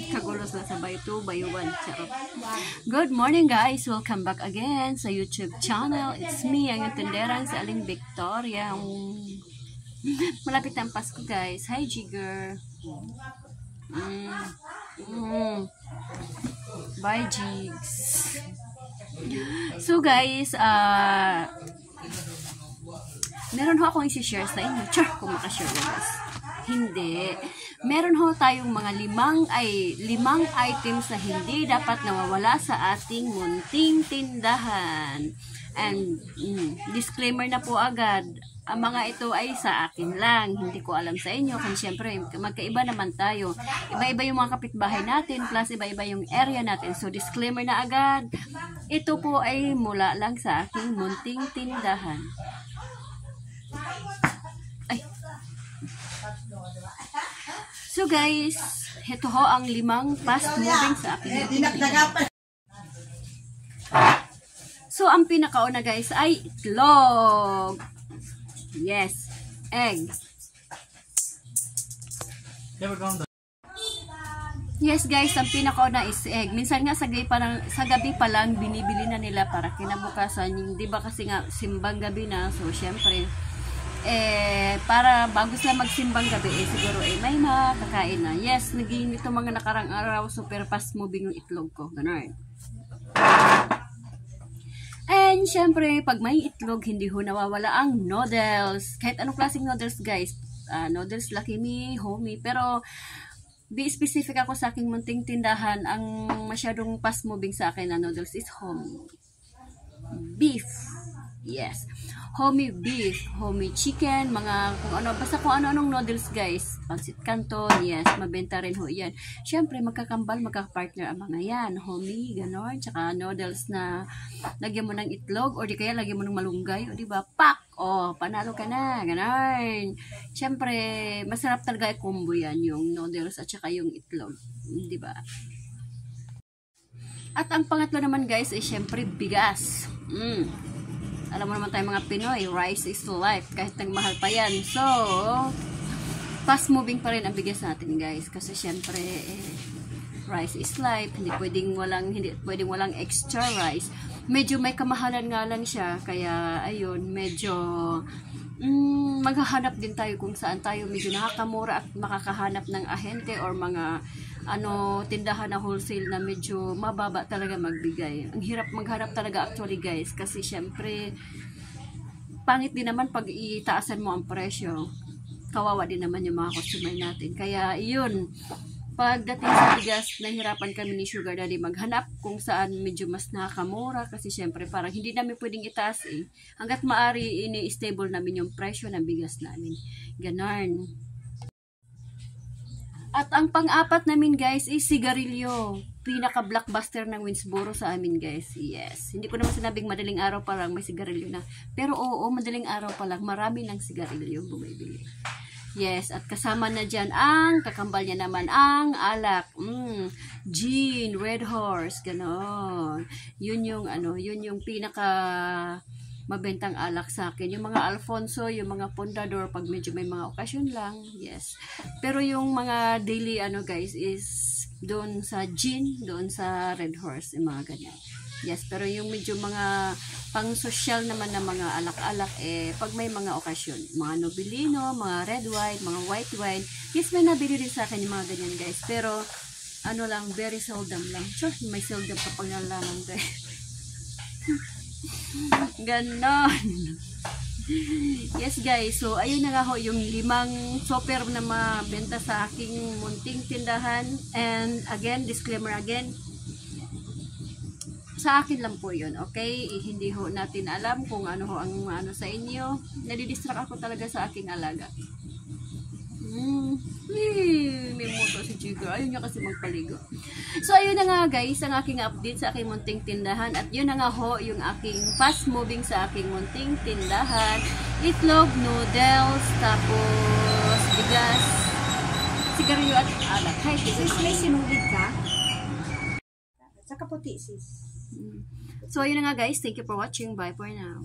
Kagulos na sa bayto, bayuan. Charot. Good morning guys! Welcome back again sa YouTube channel. It's me, ang tenderang sa Aling Victoria. Malapit ang Pasko guys. Hi Jigger! Bye Jigs! So guys, meron ho akong isi-share sa inyo. Char! Kung makashare guys. Hindi. Meron ho tayong mga limang items na hindi dapat nawawala sa ating munting tindahan. And disclaimer na po agad, ang mga ito ay sa akin lang. Hindi ko alam sa inyo. Kung siyempre, magkaiba naman tayo. Iba-iba yung mga kapitbahay natin, plus iba-iba yung area natin. So, disclaimer na agad. Ito po ay mula lang sa aking munting tindahan. Ay. So guys, ito ho ang limang fast moving sa akin. So ang pinakauna guys ay itlog. Yes, egg. Yes guys, ang pinakauna is egg. Minsan nga sa gabi pa lang binibili na nila para kinabukasan. Di ba kasi nga simbang gabi na, so syempre para bago sila magsimbang gabi, siguro may makakain na. Yes, naging ito mga nakarang araw, super fast moving yung itlog ko. Ganun. And, syempre, pag may itlog, hindi ho nawawala ang noodles. Kahit anong klaseng noodles, guys. Noodles, Lucky Me, Homey. Pero, be specific ako sa aking munting tindahan. Ang masyadong fast moving sa akin na noodles is Homey beef. Yes. Homey beef, homey chicken, mga kung ano, basta kung ano-anong noodles guys. Pansit Canton, yes, mabenta rin ho yan. Siyempre, magkakambal, magkakapartner ang mga yan. Homey, ganon, tsaka noodles na lagyan mo ng itlog, o di kaya lagyan mo ng malunggay, o di ba, pak! O, panalo ka na, ganon. Siyempre, masarap talaga i-combo yan, yung noodles at tsaka yung itlog, di ba? At ang pangatlo naman guys, ay siyempre, bigas. Alam mo naman tayo mga Pinoy, rice is life, kahit nang mahal pa yan. So, fast moving pa rin ang bigas natin guys. Kasi syempre, rice is life, hindi pwedeng walang extra rice. Medyo may kamahalan nga lang siya, kaya ayun, medyo maghahanap din tayo kung saan tayo medyo nakakamura at makakahanap ng ahente or mga tindahan na wholesale na medyo mababa talaga magbigay. Ang hirap maghanap talaga actually guys, kasi syempre pangit din naman pag itaasan mo ang presyo. Kawawa din naman yung mga customer natin. Kaya yun, pagdating sa bigas, nahirapan kami ni Sugar Daddy maghanap kung saan medyo mas nakakamura, kasi syempre parang hindi namin pwedeng itaas hanggat maari ini-stable namin yung presyo ng bigas namin. Ganon. At ang pang-apat namin guys is sigarilyo. Pinaka-blockbuster ng Winsboro sa amin guys. Yes. Hindi ko naman sinabing madaling araw pa lang may sigarilyo na. Pero oo, madaling araw pa lang marami ng sigarilyo bumibili. Yes. At kasama na dyan ang kakambal niya naman ang alak. Gin, Red Horse, ganon. Yun yung pinaka mabentang alak sa akin. Yung mga Alfonso, yung mga Pondador, pag medyo may mga okasyon lang, yes. Pero yung mga daily, guys, is doon sa gin, doon sa Red Horse, yung mga ganyan. Yes, pero yung medyo mga pang-social naman na mga alak-alak, pag may mga okasyon, mga Nobilino, mga red wine, mga white wine, yes, may nabili rin sa akin yung mga ganyan, guys. Pero, lang, very seldom lang. Sure, may seldom kapag nalaman, guys. Ganon. Yes guys, so ayun na nga ho yung limang super na mabenta sa aking munting tindahan. And again, disclaimer again, sa akin lang po yun, okay? Hindi ho natin alam kung ano ho ang sa inyo. Nadidistract ako talaga sa aking alaga. May moto si Jigger. Ayun niya kasi magpaligo. So, ayun na nga guys, ang aking update sa aking munting tindahan. At yun na nga ho, yung aking fast moving sa aking munting tindahan. Itlog, noodles, tapos bigas, sigarilyo at alak. Hi, sis, may sinulid ka? Sa kaputi, sis. So, ayun na nga guys. Thank you for watching. Bye for now.